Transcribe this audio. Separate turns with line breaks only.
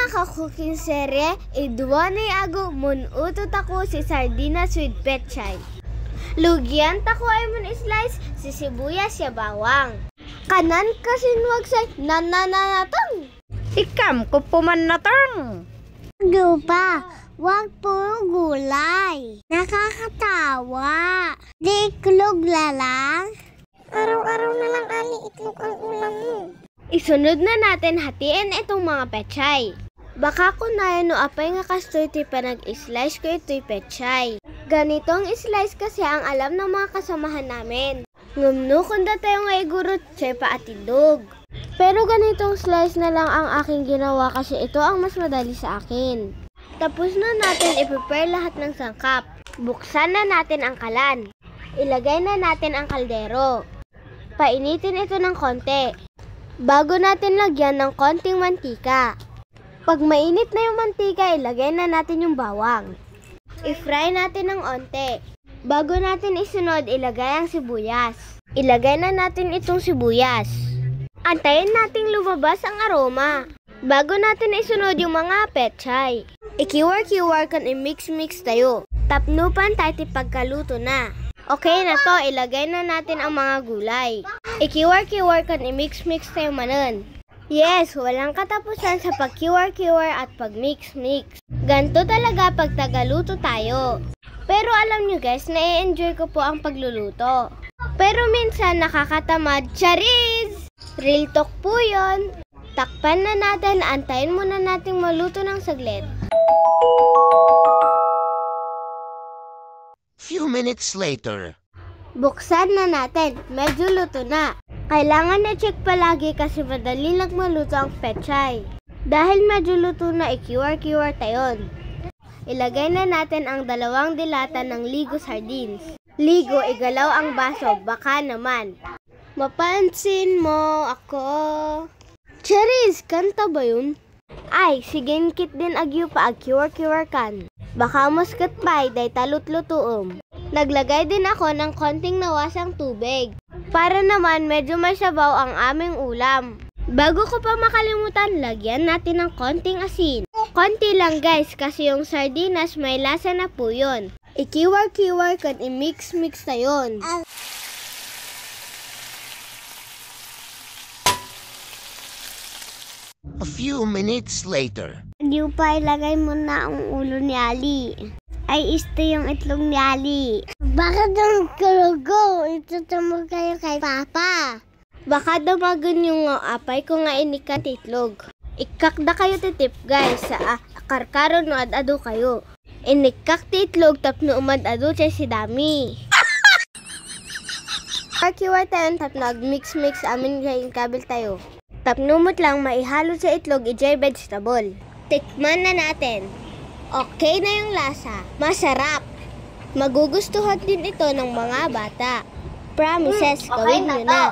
mga ka-cooking serye, idwa na iago munutot ako si sardinas with pechay. Lugyan tako ay mun slice si sibuyas ya bawang. Kanan kasinwag sa nananatang.
Ikam ko puman natang.
Dupa, wag puro gulay. Nakakatawa. Di iklog lang. Araw-araw na lang ali itlog ang ulam mo. Isunod na natin hatiin itong mga pechay. Baka kunayan no apay nga kastoy ti panag-slice ko ito'y pechay. Ganitong slice kasi ang alam ng mga kasamahan namin. Ngumno kunda tayo nga igurot siya paatidog. Pero ganitong slice na lang ang aking ginawa kasi ito ang mas madali sa akin. Tapos na natin i-prepare lahat ng sangkap. Buksan na natin ang kalan. Ilagay na natin ang kaldero. Painitin ito ng konti. Bago natin lagyan ng konting mantika. Pag mainit na yung mantika, ilagay na natin yung bawang. I-fry natin ng onte. Bago natin isunod, ilagay ang sibuyas. Ilagay na natin itong sibuyas. Antayin nating lumabas ang aroma. Bago natin isunod yung mga pechay. Ikiwar-kiwar kan i-mix-mix tayo. Tapnupan tayo pagkaluto na. Okay na to, ilagay na natin ang mga gulay. Ikiwar-kiwar kan i-mix-mix tayo manan. Yes, walang katapusan sa pag-kiwar-kiwar at pag-mix-mix. Ganto talaga pag tagaluto tayo. Pero alam nyo guys, na-enjoy ko po ang pagluluto. Pero minsan nakakatamad, chariz! Real talk po yun. Takpan na natin, antayin muna nating maluto ng saglit.
Few minutes later.
Buksan na natin, medyo luto na. Kailangan na check palagi kasi madali lang maluto ang pechay. Dahil medyo luto na, ikiwar-kiwar tayon. Ilagay na natin ang 2 dilata ng Ligo sardines. Ligo, igalaw ang baso, baka naman. Mapansin mo ako. Charis, kanta ba yun? Ay, sige kit din agyo pa agkiwar-kiwar kan. Baka muskat pa'y day talut-lutuom. Naglagay din ako ng konting nawasang tubig. Para naman medyo may sabaw ang aming ulam. Bago ko pa makalimutan, lagyan natin ng konting asin. Konti lang guys, kasi yung sardinas may lasa na po yun. Ikiwar-kiwar kan i-mix-mix na yun.
A few minutes later.
Hindi pa ilagay mo na ang ulo ni Ali. Ay, ito yung itlog ni Ali. Baka daw karugo. Itutumog kayo kay Papa. Baka dumagon yung apay ko nga inikat itlog. Ikakda kayo titip guys. Sa karkaron no ad-ado kayo. Inikak ti itlog tapno umad-ado siya si Dami. Kiwar tayo tapno mix-mix amin kayo kabil tayo. Tapnumot lang maihalo sa itlog ijay vegetable. Tikman na natin. Okay na yung lasa. Masarap. Magugustuhan din ito ng mga bata. Promises, gawin nyo na.